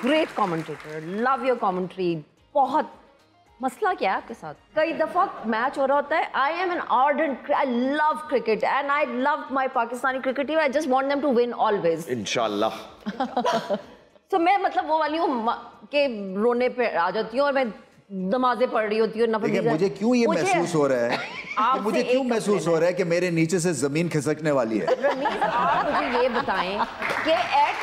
Great commentator, love your commentary. बहुत मसला क्या है आपके साथ? कई दफा मैच हो रहा होता है, I am an ardent, I love cricket and I love my Pakistani cricket team, I just want them to win always, इंशाल्लाह। तो मैं मतलब वो वाली हूँ कि रोने पे आ जाती हूँ और मैं नमाजें पढ़ रही होती हूँ। देखिए मुझे क्यों ये महसूस हो रहा है, मुझे क्यों महसूस हो रहा है कि मेरे नीचे से जमीन खिसकने वाली है। रमीज, आप मुझे ये बताएं कि एट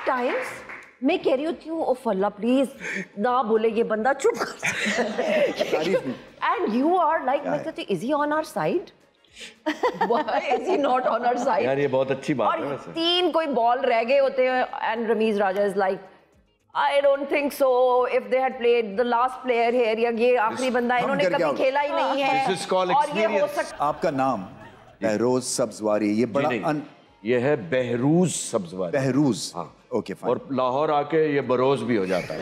टाइम्स मैं कह रही होती हूँ, ओह अल्लाह प्लीज ना बोले ये बंदा, चुप कर। एंड यू आर लाइक, मैं कहती is he on our side? Why is he not on our side? यार ये बहुत अच्छी बात है वैसे। 3 कोई बॉल रह गए होते हैं and Ramiz Raja is like, I don't think so. If they had played the last player here, या ये आखिरी बंदा, इन्होंने कभी खेला ही नहीं है। This is called और ये हो experience. आपका नाम बहरोज सब्जवारी, ये बड़ा ये है बहरूज सब्जवारी। बहरूज, हाँ ओके फाइन। और लाहौर आके ये बरोज भी हो जाता है।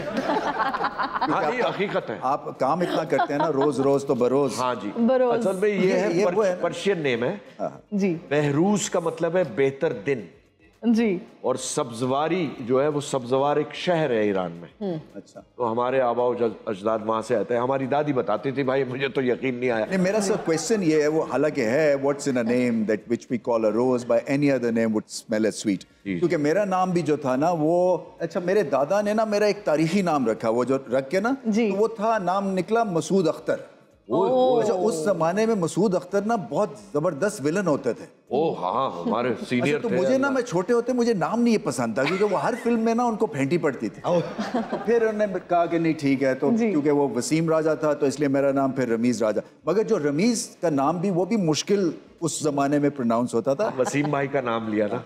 हाँ ये हकीकत है। आप काम इतना करते हैं ना, रोज रोज तो बरोज। हाँ जी, बरोज। असल में ये है पर्शियन नेम है जी। बहरूज का मतलब है बेहतर दिन जी। और सब्जवारी जो है वो सब्जवार एक शहर है ईरान में। अच्छा, तो हमारे आबा अजदाद वहां से आते हैं। हमारी दादी बताती थी, भाई मुझे तो यकीन नहीं आया। नहीं, मेरा सर क्वेश्चन ये है, वो हालांकि है what's in a name that which we call a rose by any other name would smell as sweet, क्योंकि मेरा नाम भी जो था ना वो, अच्छा मेरे दादा ने ना मेरा एक तारीखी नाम रखा, वो जो रख के ना, तो वो था, नाम निकला मसूद अख्तर। अच्छा, उस जमाने में मसूद अख्तर ना बहुत जबरदस्त विलन होते थे। ओह हाँ, हमारे सीनियर अच्छा, तो मुझे ना, मैं छोटे होते मुझे नाम नहीं ये पसंद था, क्योंकि वो हर फिल्म में ना उनको फेंटी पड़ती थी। तो फिर उन्होंने कहा कि नहीं ठीक है, तो क्योंकि वो वसीम राजा था तो इसलिए मेरा नाम फिर रमीज राजा। मगर जो रमीज का नाम भी, वो भी मुश्किल उस जमाने में प्रोनाउंस होता था। वसीम भाई का नाम लिया ना,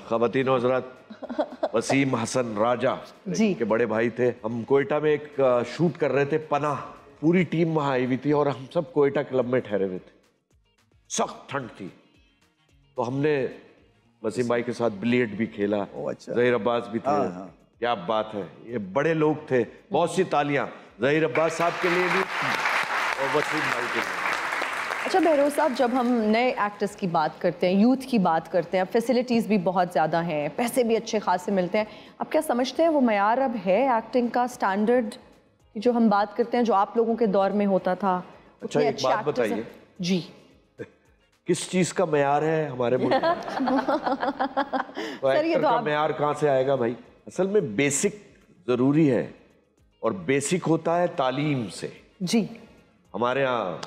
ख़वातीन हज़रात, वसीम हसन राजा जी के बड़े भाई थे। हम कोयटा में एक शूट कर रहे थे, पनाह, पूरी टीम वहां आई हुई थी और हम सब कोयटा क्लब में ठहरे हुए थे। सख्त ठंड थी, तो हमने वसीम भाई के साथ बिलियर्ड भी खेला। अच्छा। ज़हीर अब्बास भी थे। क्या बात है, ये बड़े लोग थे। बहुत सी तालियां ज़हीर अब्बास साहब के लिए भी और वसीम भाई के लिए। अच्छा बहरोज साहब, जब हम नए एक्टर्स की बात करते हैं, यूथ की बात करते हैं, फैसिलिटीज़ भी बहुत ज़्यादा हैं, पैसे भी अच्छे खासे मिलते हैं, आप क्या समझते हैं वो मयार अब है एक्टिंग का, स्टैंडर्ड जो हम बात करते हैं जो आप लोगों के दौर में होता था? अच्छा एक बात बताइए जी, किस चीज का मयार है हमारे मुल्क में? तो एक्टर का मयार कहाँ से आएगा भाई? असल में बेसिक जरूरी है, और बेसिक होता है तालीम से। जी, हमारे यहाँ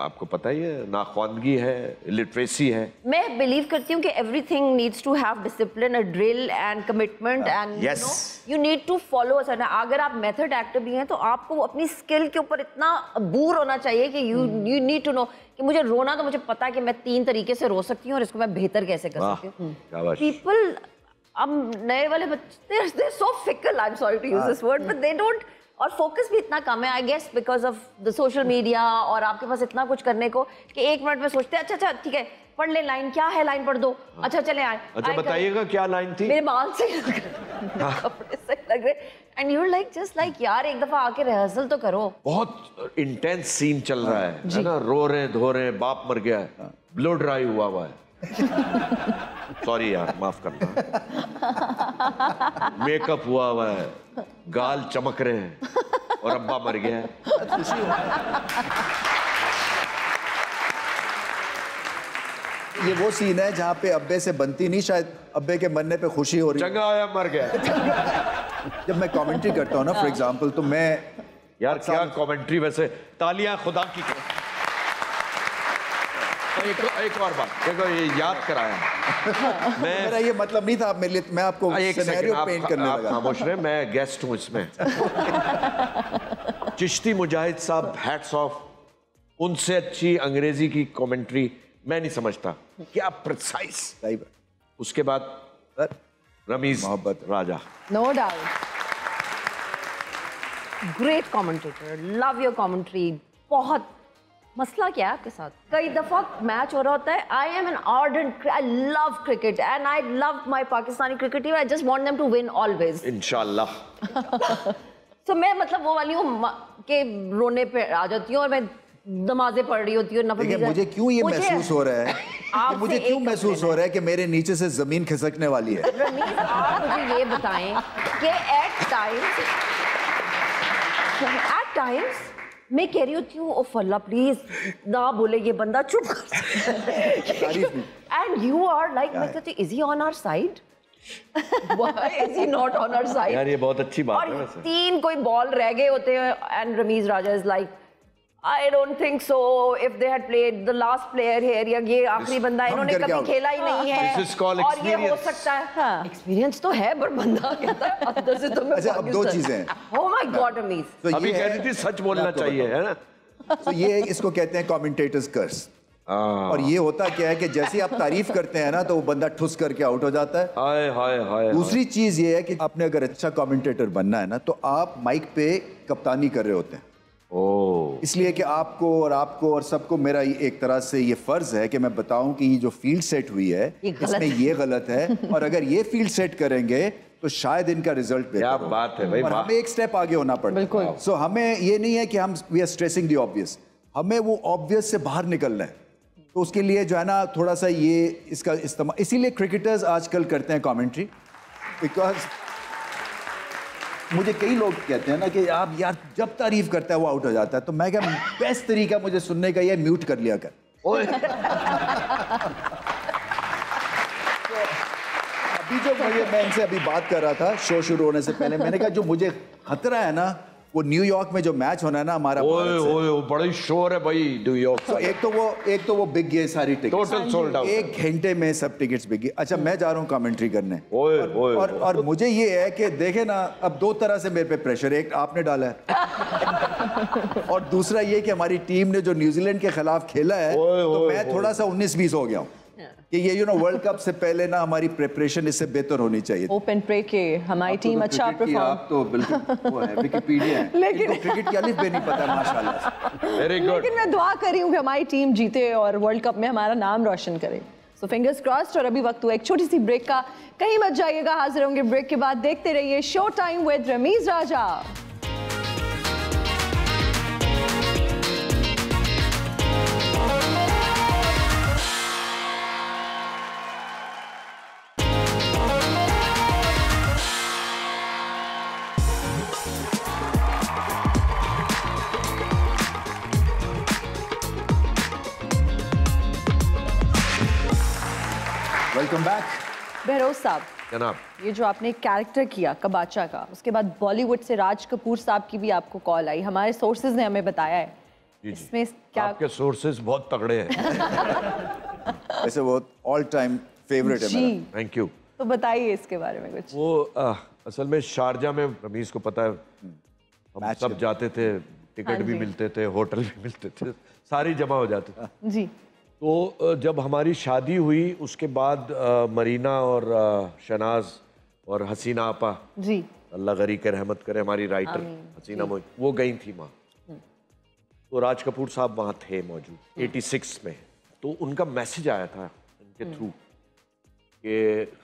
आपको पता ही है, नाख्वानगी है, लिटरेसी है। मैं बिलीव करती हूँ कि everything needs to have discipline, a drill and commitment and you need to follow. अगर आप मेथड एक्टर भी हैं तो आपको अपनी स्किल के ऊपर इतना अबूर होना चाहिए कि यू नीड टू नो कि मुझे रोना तो मुझे पता है कि मैं 3 तरीके से रो सकती हूँ और इसको मैं बेहतर कैसे कर सकती हूँ। पीपल, अब नए वाले बच्चे, they so fickle, I am sorry to use this word, but they don't, और फोकस भी इतना कम है I guess because of the social media, और आपके पास इतना कुछ करने को कि 1 मिनट में सोचते हैं अच्छा ठीक है पढ़ ले, लाइन क्या है, लाइन पढ़ दो, अच्छा चले आए। अच्छा बताइएगा क्या लाइन थी? मेरे बाल से कपड़े से लग रहे, and you like just like यार एक दफा आके रिहर्सल तो करो। बहुत इंटेंस सीन चल रहा है ना, रो रहे धो रहे, बाप मर गया है, ब्लो ड्राई हुआ है। सॉरी यार, माफ करना, मेकअप हुआ है, गाल चमक रहे हैं और अब्बा मर गया है। ये वो सीन है जहाँ पे अब्बे से बनती नहीं, शायद अब्बे के मरने पे खुशी हो रही है। चंगा आया मर गया। जब मैं कमेंट्री करता हूँ ना फॉर एग्जांपल, तो मैं यार क्या कमेंट्री, वैसे तालियां खुदा की। एक और बात देखो, ये याद कराया मेरा ये मतलब नहीं था आप मेरे लिए, मैं आपको सिनेरियो पेंट करने लगा। खामोश रहे, मैं गेस्ट हूं इसमें। चिश्ती मुजाहिद साहब, हैट्स ऑफ, उनसे अच्छी अंग्रेजी की कमेंट्री मैं नहीं समझता, क्या प्रिसाइज। उसके बाद रमीज मोहब्बत Raja, no doubt, great commentator, love your commentary. बहुत मसला क्या है आपके साथ? कई दफा मैच हो रहा होता है, I am an ardent, I love cricket and I love my Pakistani cricket team, I just want them to win always, इंशाल्लाह। तो मैं मतलब वो वाली हूँ कि रोने पे आ जाती हूँ और मैं नमाजें पढ़ रही होती हूँ। मुझे क्यों ये महसूस हो रहा है कि मुझे क्यों महसूस हो रहा है कि मेरे नीचे से जमीन खिसकने वाली है। रमीज, आप मुझे ये बताएं कि एट टाइम्स मैं कह रही होती हूँ, ओह अल्लाह प्लीज ना बोले ये बंदा, चुप कर। एंड यू आर लाइक, मैं कहती is he on our side? Why is he not on our side? यार ये बहुत अच्छी बात है वैसे। 3 कोई बॉल रह गए होते हैं and Ramiz Raja is like, I don't think so. If they had played the last player here, या ये आखिरी बंदा, इन्होंने कभी खेला ही नहीं है। This is called और ये हो सकता है। एक्सपीरियंस तो है, पर बंदा कहता है अंदर से तो मैं। अच्छा, अब 2 चीजें हैं। Oh my God, Ramiz. तो अभी कह रही थी सच बोलना चाहिए, है ना? तो ये इसको कहते हैं कमेंटेटर्स कर्स। और ये होता क्या है कि जैसे आप तारीफ करते हैं ना, तो वो बंदा ठुस करके आउट हो जाता है। हाय हाय हाय। दूसरी चीज ये है कि आपने अगर अच्छा कमेंटेटर बनना है ना, तो आप माइक पे कप्तानी कर रहे होते हैं। इसलिए कि आपको और सबको मेरा एक तरह से ये फर्ज है कि मैं बताऊं कि ये जो फील्ड सेट हुई है इसमें ये गलत है, और अगर ये फील्ड सेट करेंगे तो शायद इनका रिजल्ट बेहतर क्या हो। बात है भाई, और हमें एक स्टेप आगे होना पड़ता है। सो हमें ये नहीं है कि हम we are stressing the obvious, हमें वो ऑब्वियस से बाहर निकलना है। तो उसके लिए जो है ना, थोड़ा सा ये इसका इस्तेमाल, इसीलिए क्रिकेटर्स आजकल करते हैं कमेंट्री, बिकॉज मुझे कई लोग कहते हैं ना कि आप यार जब तारीफ करता है वो आउट हो जाता है, तो मैं क्या, बेस्ट तरीका मुझे सुनने का ये म्यूट कर लिया कर। अभी जो मैं इनसे अभी बात कर रहा था शो शुरू होने से पहले, मैंने कहा जो मुझे खतरा है ना, वो न्यूयॉर्क में जो मैच होना है ना हमारा, बड़ी शोर है भाई न्यूयॉर्क। तो एक तो वो बिक गई सारी टिकट, टोटल सोल्ड आउट, 1 घंटे में सब टिकट्स बिक गई। अच्छा, मैं जा रहा हूँ कमेंट्री करने, और मुझे ये है कि देखे ना, अब 2 तरह से मेरे पे प्रेशर, एक आपने डाला है और दूसरा ये कि हमारी टीम ने जो न्यूजीलैंड के खिलाफ खेला है, तो मैं थोड़ा सा 19-20 हो गया हूँ कि ये वर्ल्ड कप से पहले ना हमारी प्रिपरेशन इससे बेहतर होनी चाहिए। होप एंड प्रे के हमारी टीम अच्छा परफॉर्म। आप तो बिल्कुल वो है, विकिपीडिया है, लेकिन क्रिकेट की अलिफ बे नहीं पता माशाल्लाह। Very good. लेकिन मैं दुआ कर रही हूँ कि हमारी टीम जीते और वर्ल्ड कप में हमारा नाम रोशन करे। So fingers crossed. और अभी वक्त हुआ एक छोटी सी ब्रेक का, कहीं मत जाइएगा, हाजिर होंगे ब्रेक के बाद। देखते रहिए show time with Ramiz Raja. Welcome back. Behroz साहब, जनाब, ये जो आपने कैरेक्टर किया कबाचा का, उसके बाद बॉलीवुड से राज कपूर साहब की भी आपको कॉल आई, हमारे सोर्सेज ने हमें बताया है। इसमें क्या आपके सोर्सेज बहुत तगड़े हैं। ऐसे वो ऑल टाइम फेवरेट है मेरा। Thank you. तो बताइए इसके बारे में कुछ। वो असल में शारजा में, रमीज को पता है, हम सब जाते थे, टिकट भी मिलते थे, होटल भी मिलते थे, सारी जमा हो जाते थे जी। तो जब हमारी शादी हुई उसके बाद मरीना और शनाज और हसीना आपा, जी, अल्लाह गरी के रहमत करे, हमारी राइटर हसीना मोई, वो गई थी वहाँ। तो राज कपूर साहब वहाँ थे मौजूद 86 में। तो उनका मैसेज आया था उनके थ्रू कि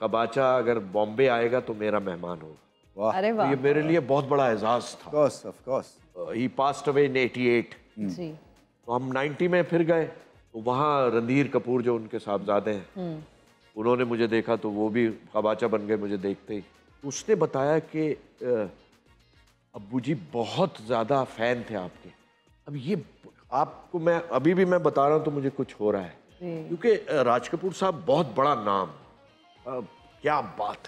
कबाचा अगर बॉम्बे आएगा तो मेरा मेहमान होगा। अरे वाह। तो ये मेरे लिए बहुत बड़ा एजाज था। Of course. He passed away in 88। जी। तो हम 90 में फिर गए, तो वहाँ रणधीर कपूर जो उनके साहबजादे हैं, उन्होंने मुझे देखा तो वो भी कबाचा बन गए मुझे देखते ही। तो उसने बताया कि अब्बू जी बहुत ज़्यादा फ़ैन थे आपके। अब ये आपको मैं अभी भी मैं बता रहा हूँ तो मुझे कुछ हो रहा है, क्योंकि राज कपूर साहब बहुत बड़ा नाम। क्या बात है।